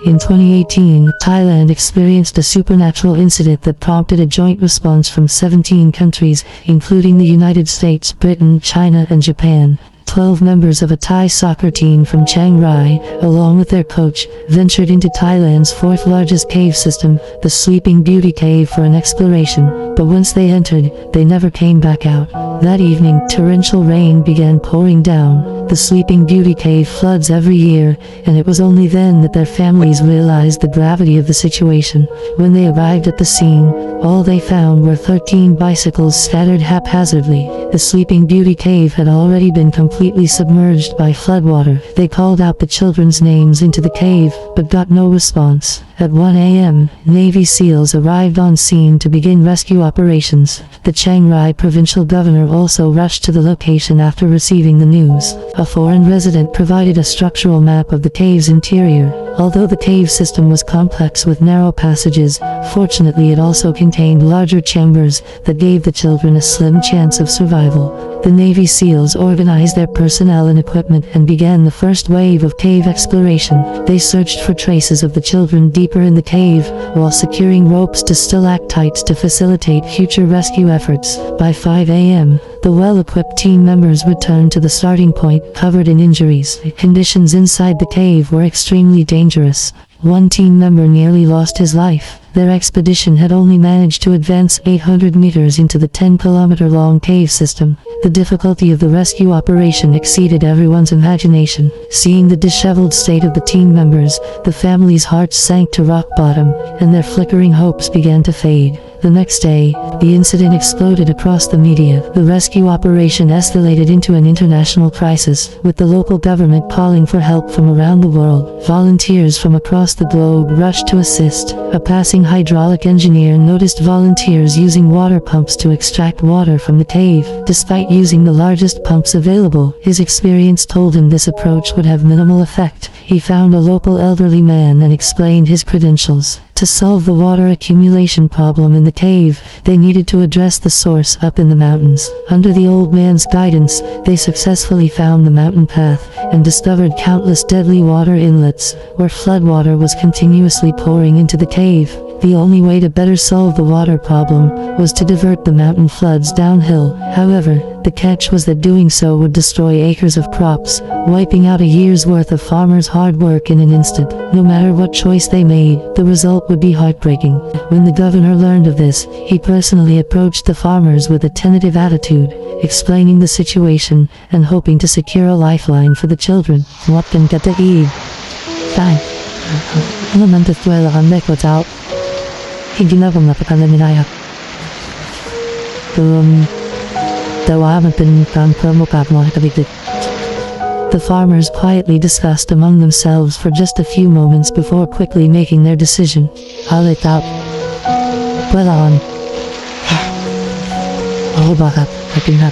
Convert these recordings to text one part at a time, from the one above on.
In 2018, Thailand experienced a supernatural incident that prompted a joint response from 17 countries, including the United States, Britain, China, and Japan. 12 members of a Thai soccer team from Chiang Rai, along with their coach, ventured into Thailand's fourth largest cave system, the Sleeping Beauty Cave, for an exploration, but once they entered, they never came back out. That evening, torrential rain began pouring down. The Sleeping Beauty Cave floods every year, and it was only then that their families realized the gravity of the situation. When they arrived at the scene, all they found were 13 bicycles scattered haphazardly. The Sleeping Beauty Cave had already been completely submerged by floodwater. They called out the children's names into the cave, but got no response. At 1 a.m., Navy SEALs arrived on scene to begin rescue operations. The Chiang Rai provincial governor also rushed to the location after receiving the news. A foreign resident provided a structural map of the cave's interior. Although the cave system was complex with narrow passages, fortunately it also contained larger chambers that gave the children a slim chance of survival. The Navy SEALs organized their personnel and equipment and began the first wave of cave exploration. They searched for traces of the children deeper in the cave, while securing ropes to stalactites to facilitate future rescue efforts. By 5 a.m., the well-equipped team members returned to the starting point, covered in injuries. Conditions inside the cave were extremely dangerous. One team member nearly lost his life. Their expedition had only managed to advance 800 meters into the 10-kilometer-long cave system. The difficulty of the rescue operation exceeded everyone's imagination. Seeing the disheveled state of the team members, the families' hearts sank to rock bottom, and their flickering hopes began to fade. The next day, the incident exploded across the media. The rescue operation escalated into an international crisis, with the local government calling for help from around the world. Volunteers from across the globe rushed to assist. A passing hydraulic engineer noticed volunteers using water pumps to extract water from the cave. Despite using the largest pumps available, his experience told him this approach would have minimal effect. He found a local elderly man and explained his credentials. To solve the water accumulation problem in the cave, they needed to address the source up in the mountains. Under the old man's guidance, they successfully found the mountain path and discovered countless deadly water inlets, where floodwater was continuously pouring into the cave. The only way to better solve the water problem was to divert the mountain floods downhill. However, the catch was that doing so would destroy acres of crops, wiping out a year's worth of farmers' hard work in an instant. No matter what choice they made, the result would be heartbreaking. When the governor learned of this, he personally approached the farmers with a tentative attitude, explaining the situation and hoping to secure a lifeline for the children. What can get the eat? Fine. Naman to swell on neck what's out. Hindi na kung napakalan nila. Dawa haven't been found permokap mo kabigit. The farmers quietly discussed among themselves for just a few moments before quickly making their decision. Halit out. Well on. Oh, bakap. Hakinap.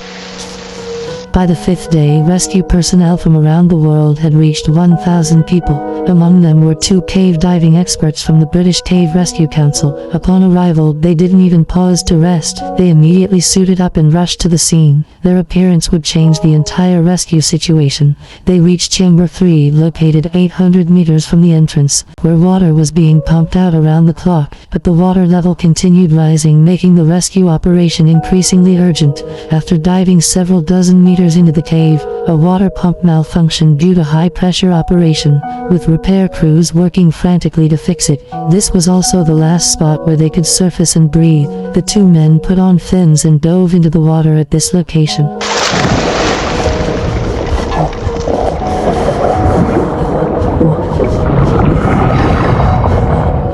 By the fifth day, rescue personnel from around the world had reached 1,000 people. Among them were 2 cave diving experts from the British Cave Rescue Council. Upon arrival, they didn't even pause to rest. They immediately suited up and rushed to the scene. Their appearance would change the entire rescue situation. They reached Chamber 3, located 800 meters from the entrance, where water was being pumped out around the clock. But the water level continued rising, making the rescue operation increasingly urgent. After diving several dozen meters into the cave, a water pump malfunctioned due to high-pressure operation, with repair crews working frantically to fix it. This was also the last spot where they could surface and breathe. The 2 men put on fins and dove into the water at this location.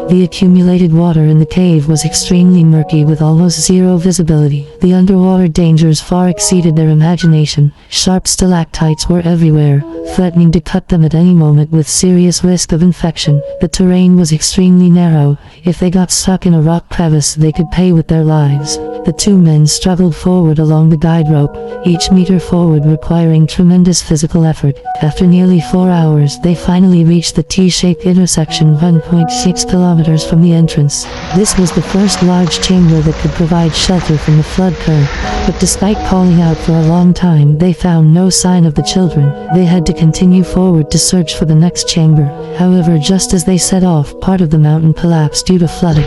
The accumulated water in the cave was extremely murky with almost zero visibility. The underwater dangers far exceeded their imagination. Sharp stalactites were everywhere, threatening to cut them at any moment with serious risk of infection. The terrain was extremely narrow. If they got stuck in a rock crevice, they could pay with their lives. The 2 men struggled forward along the guide rope, each meter forward requiring tremendous physical effort. After nearly 4 hours, they finally reached the T-shaped intersection 1.6 kilometers kilometers from the entrance. This was the first large chamber that could provide shelter from the flood current, but despite calling out for a long time, they found no sign of the children. They had to continue forward to search for the next chamber. However, just as they set off, part of the mountain collapsed due to flooding.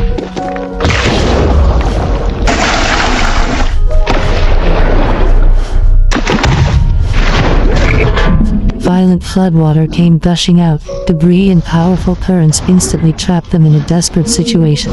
Violent floodwater came gushing out. Debris and powerful currents instantly trapped them in a desperate situation.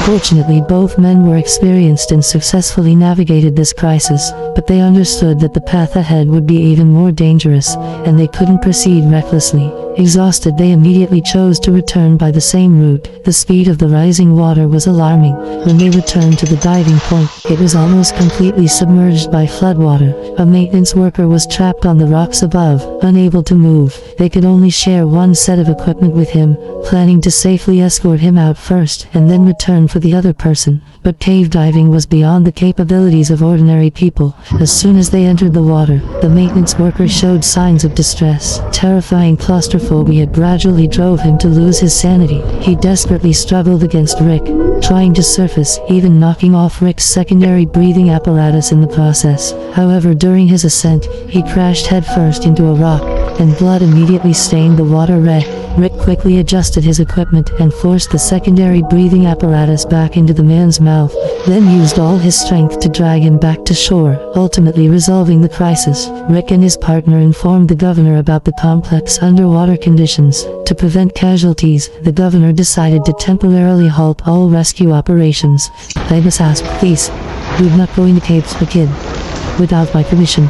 Fortunately, both men were experienced and successfully navigated this crisis, but they understood that the path ahead would be even more dangerous, and they couldn't proceed recklessly. Exhausted, they immediately chose to return by the same route. The speed of the rising water was alarming. When they returned to the diving point, it was almost completely submerged by floodwater. A maintenance worker was trapped on the rocks above, unable to move. They could only share one set of equipment with him, planning to safely escort him out first and then return for the other person. But cave diving was beyond the capabilities of ordinary people. As soon as they entered the water, the maintenance worker showed signs of distress. Terrifying claustrophobia gradually drove him to lose his sanity. He desperately struggled against Rick, trying to surface, even knocking off Rick's secondary breathing apparatus in the process. However, during his ascent, he crashed headfirst into a rock, and blood immediately stained the water red. Rick quickly adjusted his equipment and forced the secondary breathing apparatus back into the man's mouth, then used all his strength to drag him back to shore, ultimately resolving the crisis. Rick and his partner informed the governor about the complex underwater conditions. To prevent casualties, the governor decided to temporarily halt all rescue operations. I must ask, please, we're not going to caves again, without my permission.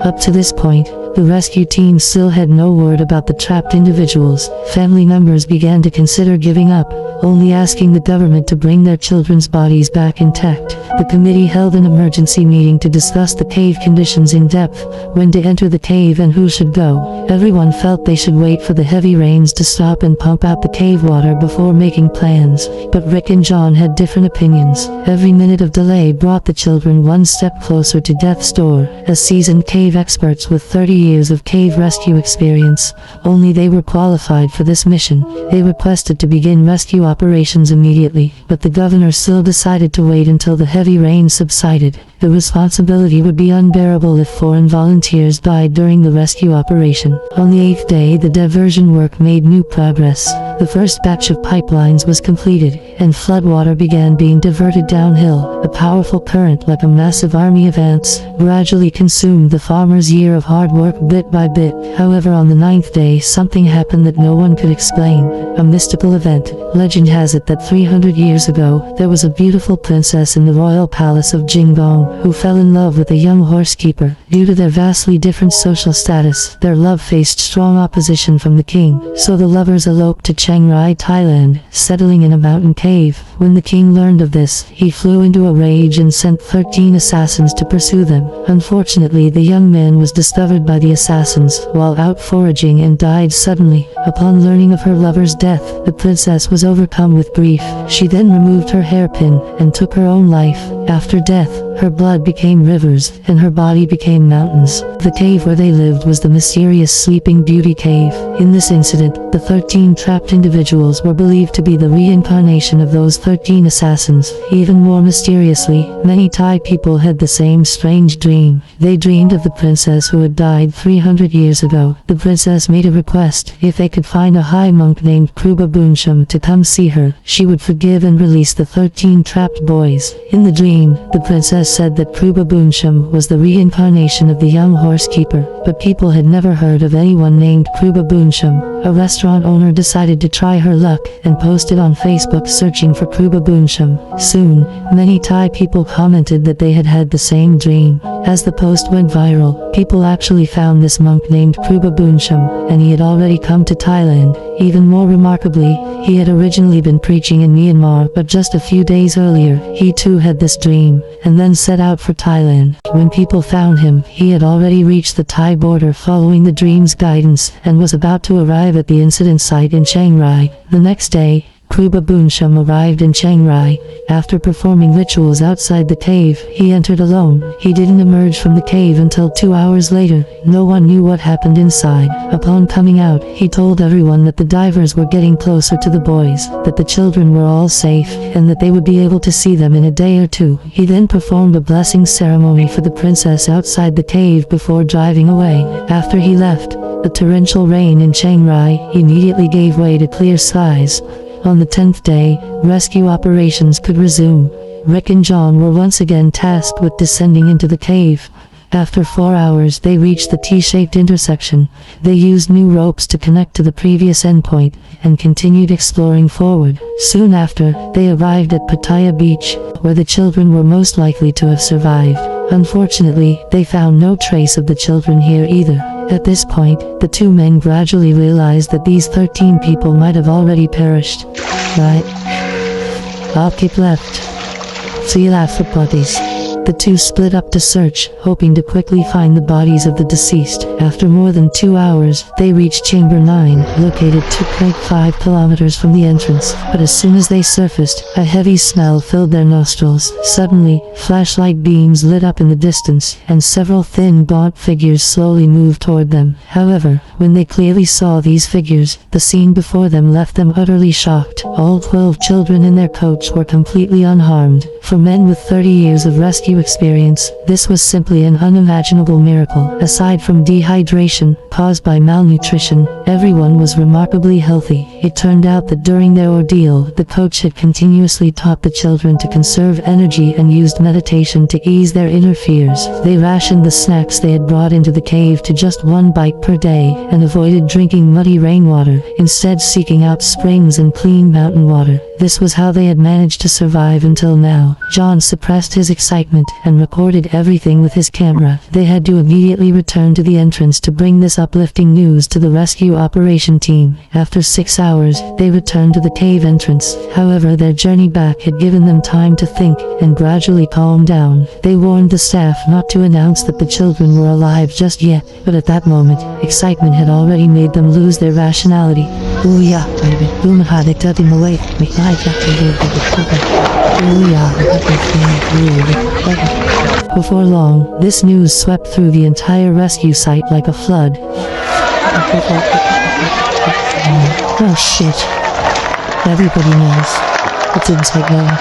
Up to this point, the rescue team still had no word about the trapped individuals. Family members began to consider giving up, only asking the government to bring their children's bodies back intact. The committee held an emergency meeting to discuss the cave conditions in depth, when to enter the cave and who should go. Everyone felt they should wait for the heavy rains to stop and pump out the cave water before making plans, but Rick and John had different opinions. Every minute of delay brought the children one step closer to death's door. As seasoned cave experts with 30 years of cave rescue experience, only they were qualified for this mission. They requested to begin rescue operations immediately, but the governor still decided to wait until the heavy rain subsided. The responsibility would be unbearable if foreign volunteers died during the rescue operation. On the 8th day, the diversion work made new progress. The first batch of pipelines was completed, and floodwater began being diverted downhill. A powerful current, like a massive army of ants, gradually consumed the farmers' year of hard work bit by bit. However, on the 9th day, something happened that no one could explain. A mystical event. Legend has it that 300 years ago, there was a beautiful princess in the royal palace of Jinggong, who fell in love with a young horsekeeper. Due to their vastly different social status, their love faced strong opposition from the king, so the lovers eloped to Chiang Rai, Thailand, settling in a mountain cave. When the king learned of this, he flew into a rage and sent 13 assassins to pursue them. Unfortunately, the young man was discovered by the assassins while out foraging and died suddenly. Upon learning of her lover's death, the princess was overcome with grief. She then removed her hairpin and took her own life. After death, her blood became rivers, and her body became mountains. The cave where they lived was the mysterious Sleeping Beauty Cave. In this incident, the 13 trapped individuals were believed to be the reincarnation of those 13 assassins. Even more mysteriously, many Thai people had the same strange dream. They dreamed of the princess who had died 300 years ago. The princess made a request. If they could find a high monk named Kruba Bunsham to come see her, she would forgive and release the 13 trapped boys. In the dream, the princess said that Kruba Bunsham was the reincarnation of the young horsekeeper, but people had never heard of anyone named Kruba Bunsham. A restaurant owner decided to try her luck and posted on Facebook searching for Kruba Bunsham. Soon, many Thai people commented that they had had the same dream. As the post went viral, people actually found this monk named Kruba Bunsham, and he had already come to Thailand. Even more remarkably, he had originally been preaching in Myanmar, but just a few days earlier, he too had this dream, and then set out for Thailand. When people found him, he had already reached the Thai border following the dream's guidance, and was about to arrive at the incident site in Chiang Rai. The next day, Kruba Bunsham arrived in Chiang Rai. After performing rituals outside the cave, he entered alone. He didn't emerge from the cave until 2 hours later. No one knew what happened inside. Upon coming out, he told everyone that the divers were getting closer to the boys, that the children were all safe, and that they would be able to see them in a day or two. He then performed a blessing ceremony for the princess outside the cave before driving away. After he left, the torrential rain in Chiang Rai immediately gave way to clear skies. On the 10th day, rescue operations could resume. Rick and John were once again tasked with descending into the cave. After 4 hours, they reached the T-shaped intersection. They used new ropes to connect to the previous endpoint and continued exploring forward. Soon after, they arrived at Pattaya Beach, where the children were most likely to have survived. Unfortunately, they found no trace of the children here either. At this point, the two men gradually realized that these 13 people might have already perished. Right. I'll keep left. See you for bodies. The two split up to search, hoping to quickly find the bodies of the deceased. After more than 2 hours, they reached Chamber 9, located 2.5 kilometers from the entrance. But as soon as they surfaced, a heavy smell filled their nostrils. Suddenly, flashlight beams lit up in the distance, and several thin, gaunt figures slowly moved toward them. However, when they clearly saw these figures, the scene before them left them utterly shocked. All 12 children in their coach were completely unharmed. For men with 30 years of rescue experience, this was simply an unimaginable miracle. Aside from dehydration caused by malnutrition, everyone was remarkably healthy. It turned out that during their ordeal, the coach had continuously taught the children to conserve energy and used meditation to ease their inner fears. They rationed the snacks they had brought into the cave to just 1 bite per day and avoided drinking muddy rainwater, instead seeking out springs and clean mountain water. This was how they had managed to survive until now. John suppressed his excitement and recorded everything with his camera. They had to immediately return to the entrance to bring this uplifting news to the rescue operation team. After 6 hours, they returned to the cave entrance. However, their journey back had given them time to think and gradually calm down. They warned the staff not to announce that the children were alive just yet, but at that moment, excitement had already made them lose their rationality. Oh yeah, baby. Before long, this news swept through the entire rescue site like a flood. Oh shit. Everybody knows. It didn't take long.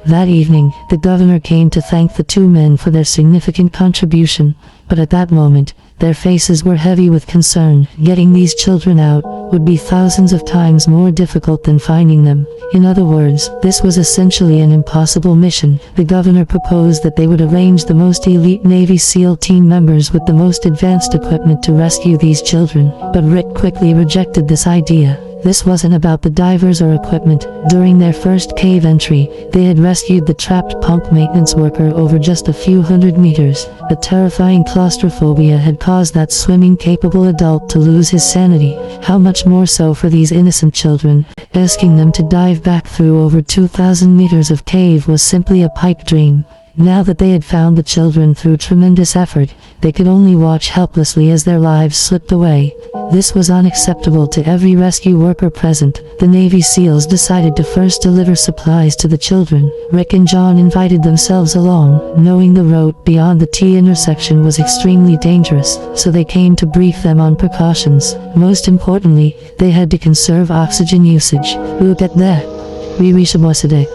That evening, the governor came to thank the two men for their significant contribution, but at that moment, their faces were heavy with concern. Getting these children out would be thousands of times more difficult than finding them. In other words, this was essentially an impossible mission. The governor proposed that they would arrange the most elite Navy SEAL team members with the most advanced equipment to rescue these children, but Rick quickly rejected this idea. This wasn't about the divers or equipment. During their first cave entry, they had rescued the trapped pump maintenance worker over just a few hundred meters. The terrifying claustrophobia had caused that swimming-capable adult to lose his sanity. How much more so for these innocent children? Asking them to dive back through over 2,000 meters of cave was simply a pipe dream. Now that they had found the children through tremendous effort, they could only watch helplessly as their lives slipped away. This was unacceptable to every rescue worker present. The Navy SEALs decided to first deliver supplies to the children. Rick and John invited themselves along, knowing the road beyond the T intersection was extremely dangerous, so they came to brief them on precautions. Most importantly, they had to conserve oxygen usage. Look at that.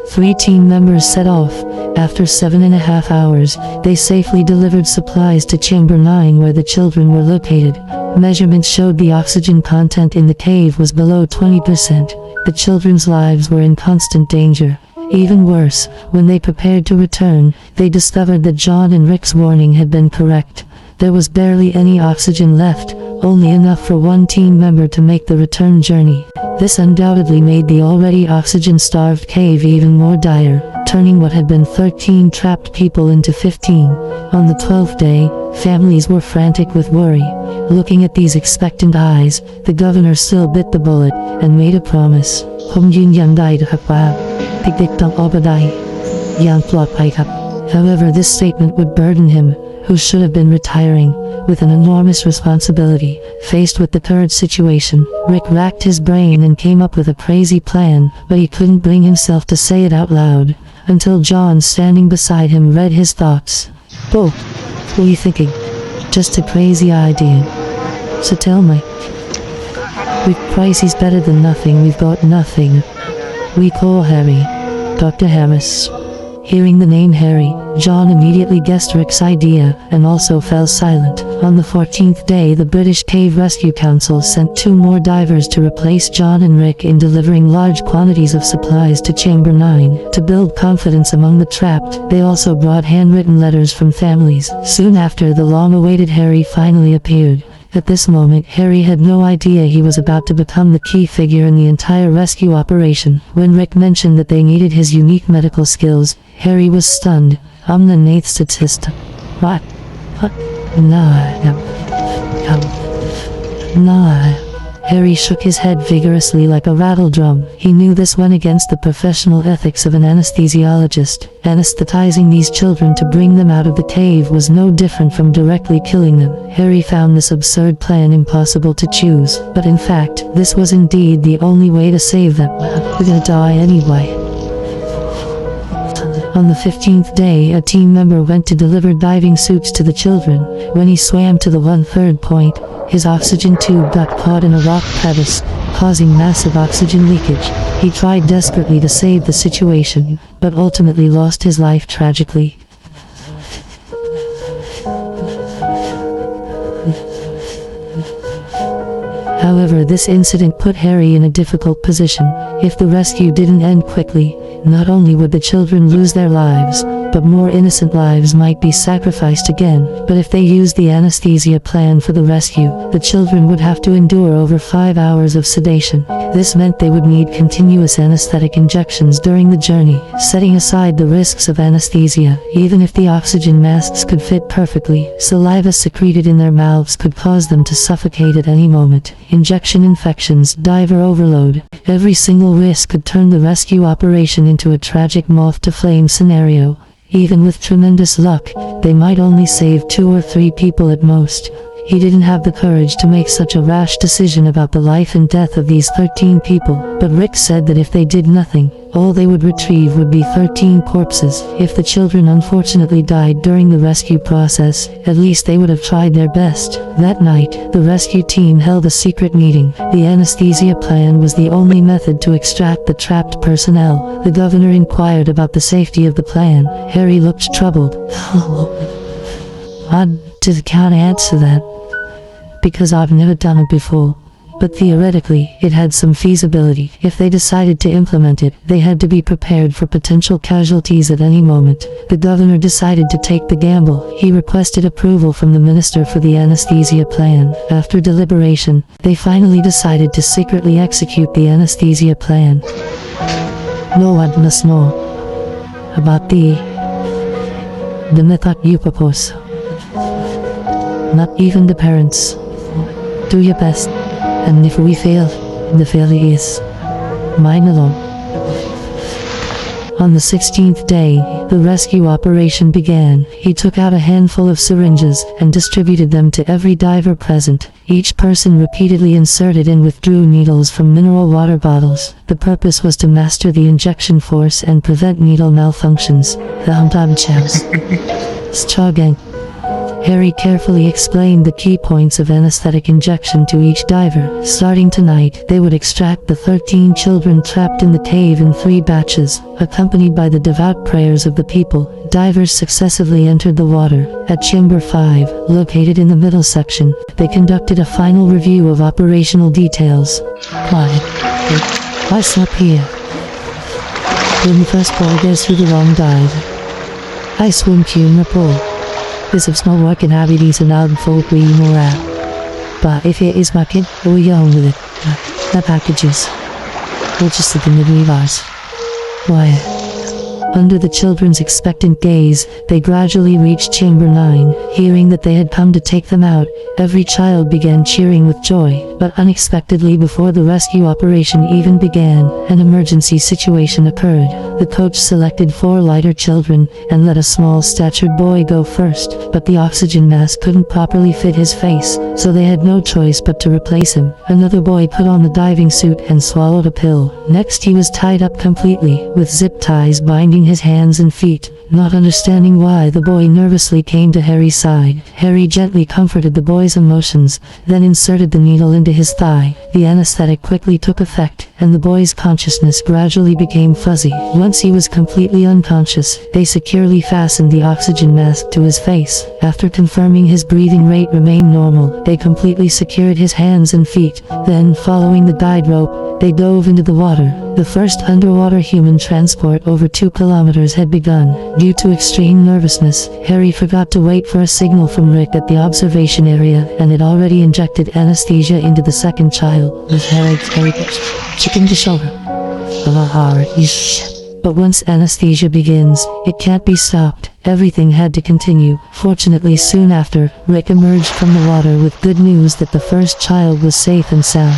Three team members set off. After 7.5 hours, they safely delivered supplies to Chamber 9 where the children were located. Measurements showed the oxygen content in the cave was below 20%. The children's lives were in constant danger. Even worse, when they prepared to return, they discovered that John and Rick's warning had been correct. There was barely any oxygen left, only enough for one team member to make the return journey. This undoubtedly made the already oxygen-starved cave even more dire, turning what had been 13 trapped people into 15. On the 12th day, families were frantic with worry. Looking at these expectant eyes, the governor still bit the bullet and made a promise. However, this statement would burden him, who should have been retiring. with an enormous responsibility. Faced with the current situation, Rick racked his brain and came up with a crazy plan, but he couldn't bring himself to say it out loud, until John standing beside him read his thoughts. "Oh, what are you thinking? Just a crazy idea. So tell me. With prices better than nothing, we've got nothing. We call Harry. Dr. Harris." Hearing the name Harry, John immediately guessed Rick's idea, and also fell silent. On the 14th day, the British Cave Rescue Council sent 2 more divers to replace John and Rick in delivering large quantities of supplies to Chamber 9. To build confidence among the trapped, they also brought handwritten letters from families. Soon after, the long-awaited Harry finally appeared. At this moment, Harry had no idea he was about to become the key figure in the entire rescue operation. When Rick mentioned that they needed his unique medical skills, Harry was stunned. "I'm the 9th statist." What? No. Harry shook his head vigorously like a rattle drum. He knew this went against the professional ethics of an anesthesiologist. Anesthetizing these children to bring them out of the cave was no different from directly killing them. Harry found this absurd plan impossible to choose, but in fact, this was indeed the only way to save them. We're gonna die anyway. On the 15th day, a team member went to deliver diving suits to the children. When he swam to the 1/3 point, his oxygen tube got caught in a rock crevice, causing massive oxygen leakage. He tried desperately to save the situation, but ultimately lost his life tragically. However, this incident put Harry in a difficult position. If the rescue didn't end quickly, not only would the children lose their lives, but more innocent lives might be sacrificed again. But if they used the anesthesia plan for the rescue, the children would have to endure over 5 hours of sedation. This meant they would need continuous anesthetic injections during the journey. Setting aside the risks of anesthesia, even if the oxygen masks could fit perfectly, saliva secreted in their mouths could cause them to suffocate at any moment. Injection infections, diver overload. Every single risk could turn the rescue operation into a tragic moth-to-flame scenario. Even with tremendous luck, they might only save 2 or 3 people at most. He didn't have the courage to make such a rash decision about the life and death of these 13 people, but Rick said that if they did nothing, all they would retrieve would be 13 corpses. If the children unfortunately died during the rescue process, at least they would have tried their best. That night, the rescue team held a secret meeting. The anesthesia plan was the only method to extract the trapped personnel. The governor inquired about the safety of the plan. Harry looked troubled. I can't answer that, because I've never done it before. But theoretically, it had some feasibility. If they decided to implement it, they had to be prepared for potential casualties at any moment. The governor decided to take the gamble. He requested approval from the minister for the anesthesia plan. After deliberation, they finally decided to secretly execute the anesthesia plan. No one must know about the method you propose. Not even the parents. Do your best. And if we fail, the failure is mine alone. On the 16th day, the rescue operation began. He took out a handful of syringes and distributed them to every diver present. Each person repeatedly inserted and withdrew needles from mineral water bottles. The purpose was to master the injection force and prevent needle malfunctions. Harry carefully explained the key points of anesthetic injection to each diver. Starting tonight, they would extract the 13 children trapped in the cave in 3 batches. Accompanied by the devout prayers of the people, divers successively entered the water. At Chamber 5, located in the middle section, they conducted a final review of operational details. Why stop here? When the first ball goes through the wrong dive, I swim to in the pool. This is not working abilities allowed for green or out. But if it is working, we'll get on with it. The packages. We'll just look in the realize. Why? Under the children's expectant gaze, they gradually reached Chamber 9. Hearing that they had come to take them out, every child began cheering with joy. But unexpectedly, before the rescue operation even began, an emergency situation occurred. The coach selected 4 lighter children and let a small-statured boy go first, but the oxygen mask couldn't properly fit his face, so they had no choice but to replace him. Another boy put on the diving suit and swallowed a pill. Next, he was tied up completely, with zip ties binding his hands and feet. Not understanding why, the boy nervously came to Harry's side. Harry gently comforted the boy's emotions, then inserted the needle into his thigh. The anesthetic quickly took effect, and the boy's consciousness gradually became fuzzy. Once he was completely unconscious, they securely fastened the oxygen mask to his face. After confirming his breathing rate remained normal, they completely secured his hands and feet. Then, following the guide rope, they dove into the water. The first underwater human transport over 2 kilometers had begun. Due to extreme nervousness, Harry forgot to wait for a signal from Rick at the observation area, and had already injected anesthesia into the second child. Chicken to shoulder. But once anesthesia begins, it can't be stopped. Everything had to continue. Fortunately, soon after, Rick emerged from the water with good news that the first child was safe and sound.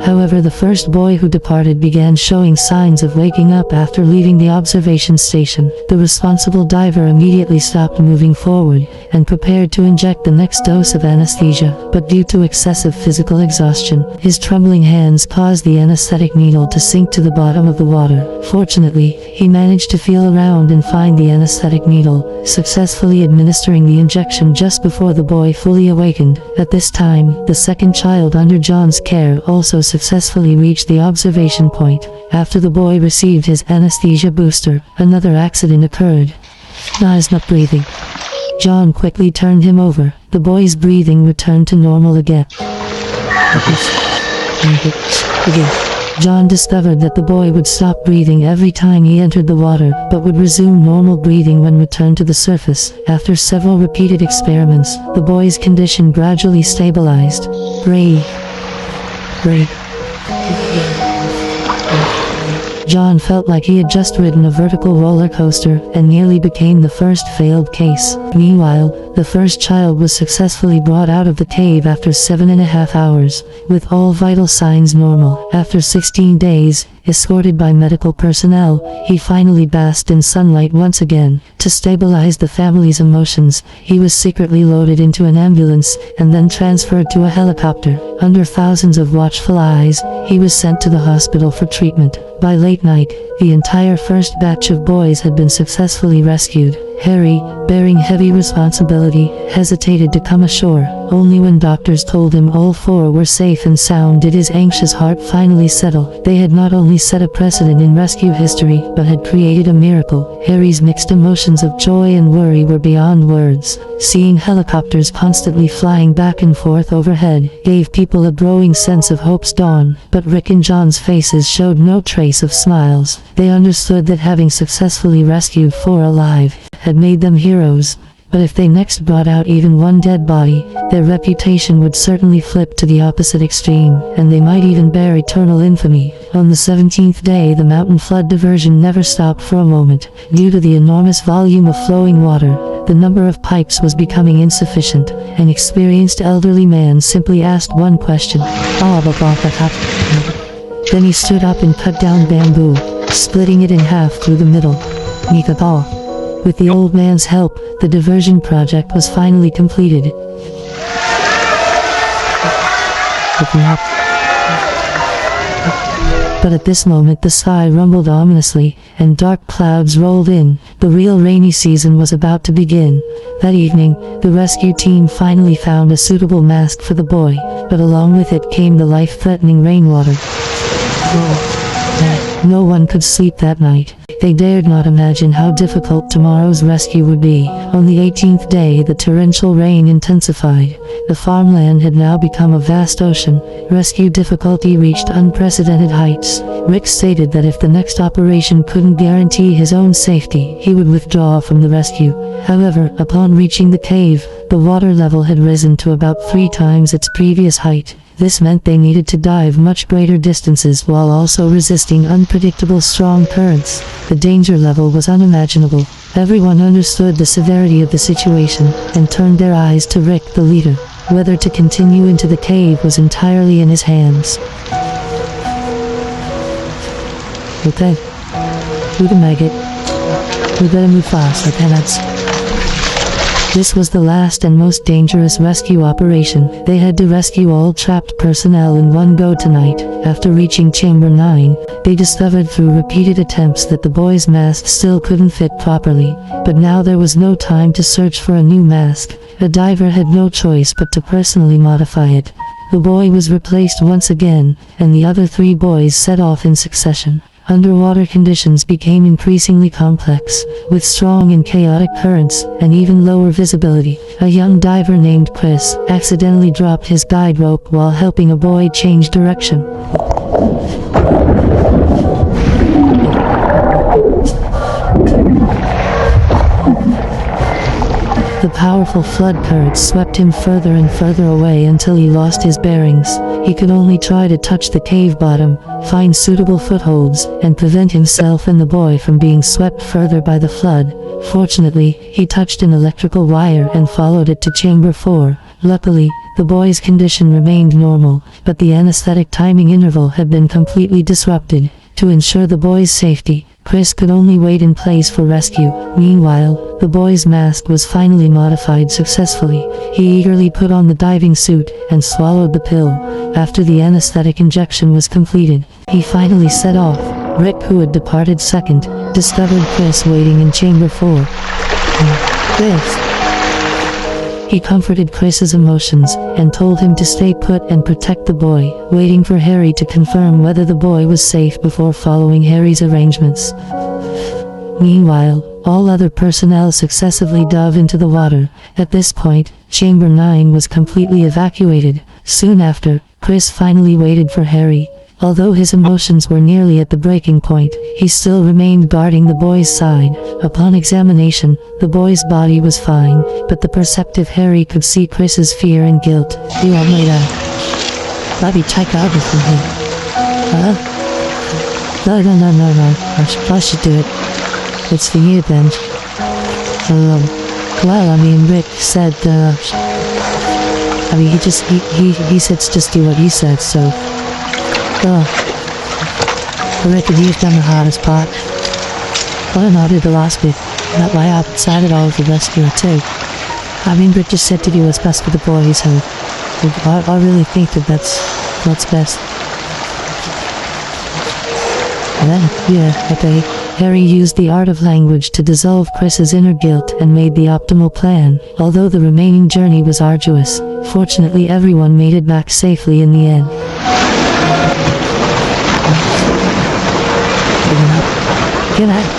However, the first boy who departed began showing signs of waking up after leaving the observation station. The responsible diver immediately stopped moving forward and prepared to inject the next dose of anesthesia, but due to excessive physical exhaustion, his trembling hands caused the anesthetic needle to sink to the bottom of the water. Fortunately, he managed to feel around and find the anesthetic needle, successfully administering the injection just before the boy fully awakened. At this time, the second child under John's care also successfully reached the observation point. After the boy received his anesthesia booster, another accident occurred. He's not breathing. John quickly turned him over. The boy's breathing returned to normal again. John discovered that the boy would stop breathing every time he entered the water, but would resume normal breathing when returned to the surface. After several repeated experiments, the boy's condition gradually stabilized. Breathe. John felt like he had just ridden a vertical roller coaster and nearly became the first failed case. Meanwhile, the first child was successfully brought out of the cave after 7.5 hours, with all vital signs normal. After 16 days, escorted by medical personnel, he finally basked in sunlight once again. To stabilize the family's emotions, he was secretly loaded into an ambulance and then transferred to a helicopter. Under thousands of watchful eyes, he was sent to the hospital for treatment. By late night, the entire first batch of boys had been successfully rescued. Harry, bearing heavy responsibility, hesitated to come ashore. Only when doctors told him all 4 were safe and sound did his anxious heart finally settle. They had not only set a precedent in rescue history, but had created a miracle. Harry's mixed emotions of joy and worry were beyond words. Seeing helicopters constantly flying back and forth overhead gave people a growing sense of hope's dawn, but Rick and John's faces showed no trace of smiles. They understood that having successfully rescued 4 alive had made them heroes, but if they next brought out even one dead body, their reputation would certainly flip to the opposite extreme, and they might even bear eternal infamy. On the 17th day, the mountain flood diversion never stopped for a moment. Due to the enormous volume of flowing water, the number of pipes was becoming insufficient. An experienced elderly man simply asked one question. Then he stood up and cut down bamboo, splitting it in half through the middle. With the old man's help, the diversion project was finally completed. But at this moment the sky rumbled ominously, and dark clouds rolled in. The real rainy season was about to begin. That evening, the rescue team finally found a suitable mask for the boy, but along with it came the life-threatening rainwater. No one could sleep that night. They dared not imagine how difficult tomorrow's rescue would be. On the 18th day, the torrential rain intensified. The farmland had now become a vast ocean. Rescue difficulty reached unprecedented heights. Rick stated that if the next operation couldn't guarantee his own safety, he would withdraw from the rescue. However, upon reaching the cave, the water level had risen to about 3 times its previous height. This meant they needed to dive much greater distances while also resisting unpredictable strong currents. The danger level was unimaginable. Everyone understood the severity of the situation and turned their eyes to Rick, the leader. Whether to continue into the cave was entirely in his hands. Okay. We can make it. We better move fast, Lieutenants. This was the last and most dangerous rescue operation. They had to rescue all trapped personnel in one go tonight. After reaching Chamber 9, they discovered through repeated attempts that the boy's mask still couldn't fit properly. But now there was no time to search for a new mask. The diver had no choice but to personally modify it. The boy was replaced once again, and the other 3 boys set off in succession. Underwater conditions became increasingly complex, with strong and chaotic currents, and even lower visibility. A young diver named Chris accidentally dropped his guide rope while helping a boy change direction. The powerful flood currents swept him further and further away until he lost his bearings. He could only try to touch the cave bottom, find suitable footholds, and prevent himself and the boy from being swept further by the flood. Fortunately, he touched an electrical wire and followed it to Chamber 4. Luckily, the boy's condition remained normal, but the anesthetic timing interval had been completely disrupted. To ensure the boy's safety, Chris could only wait in place for rescue. Meanwhile, the boy's mask was finally modified successfully. He eagerly put on the diving suit and swallowed the pill. After the anesthetic injection was completed, he finally set off. Rick, who had departed second, discovered Chris waiting in Chamber 4. Chris. He comforted Chris's emotions and told him to stay put and protect the boy, waiting for Harry to confirm whether the boy was safe before following Harry's arrangements. Meanwhile, all other personnel successively dove into the water. At this point, Chamber 9 was completely evacuated. Soon after, Chris finally waited for Harry. Although his emotions were nearly at the breaking point, he still remained guarding the boy's side. Upon examination, the boy's body was fine, but the perceptive Harry could see Chris's fear and guilt. You want me to... let me take over from him? Huh? No. I should do it. It's for you, Ben. Well, I mean, Rick said, he said just do what you said, so... I reckon you've done the hardest part. Well, I did the last bit. That way I decided I was the rescuer too. I mean, Rick just said to do what's best for the boys, so I really think that's what's best. And then, yeah, okay. Harry used the art of language to dissolve Chris's inner guilt and made the optimal plan. Although the remaining journey was arduous, fortunately everyone made it back safely in the end. Get out.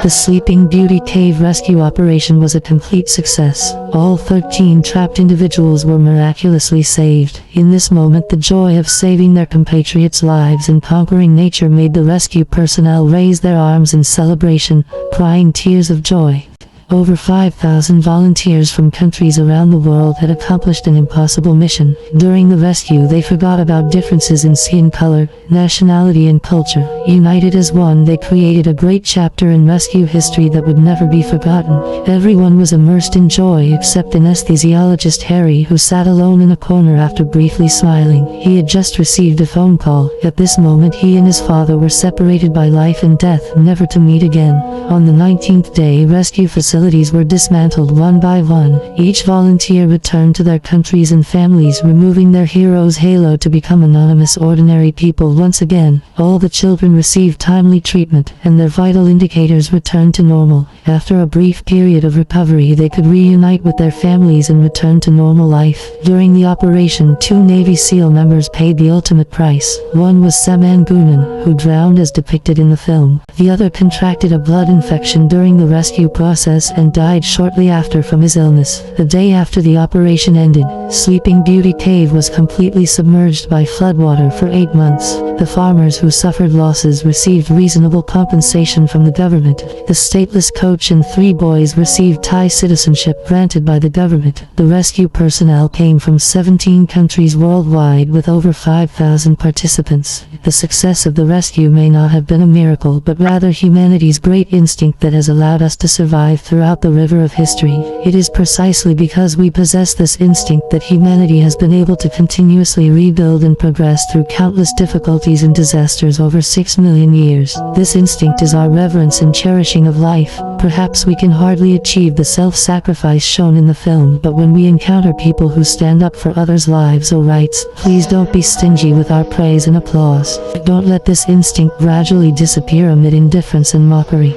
The Sleeping Beauty Cave rescue operation was a complete success. All 13 trapped individuals were miraculously saved. In this moment, the joy of saving their compatriots' lives and conquering nature made the rescue personnel raise their arms in celebration, crying tears of joy. Over 5,000 volunteers from countries around the world had accomplished an impossible mission. During the rescue, they forgot about differences in skin color, nationality, and culture. United as one, they created a great chapter in rescue history that would never be forgotten. Everyone was immersed in joy except anesthesiologist Harry, who sat alone in a corner after briefly smiling. He had just received a phone call. At this moment, he and his father were separated by life and death, never to meet again. On the 19th day, rescue facilities were dismantled one by one. Each volunteer returned to their countries and families, removing their hero's halo to become anonymous ordinary people once again. All the children received timely treatment, and their vital indicators returned to normal. After a brief period of recovery, they could reunite with their families and return to normal life. During the operation, 2 Navy SEAL members paid the ultimate price. One was Seman Gunan, who drowned as depicted in the film. The other contracted a blood infection during the rescue process illness and died shortly after from his illness. The day after the operation ended, Sleeping Beauty Cave was completely submerged by floodwater for 8 months. The farmers who suffered losses received reasonable compensation from the government. The stateless coach and 3 boys received Thai citizenship granted by the government. The rescue personnel came from 17 countries worldwide with over 5,000 participants. The success of the rescue may not have been a miracle, but rather humanity's great instinct that has allowed us to survive throughout the river of history. It is precisely because we possess this instinct that humanity has been able to continuously rebuild and progress through countless difficulties and disasters over 6 million years. This instinct is our reverence and cherishing of life. Perhaps we can hardly achieve the self-sacrifice shown in the film, but when we encounter people who stand up for others' lives or rights, please don't be stingy with our praise and applause. Don't let this instinct gradually disappear amid indifference and mockery.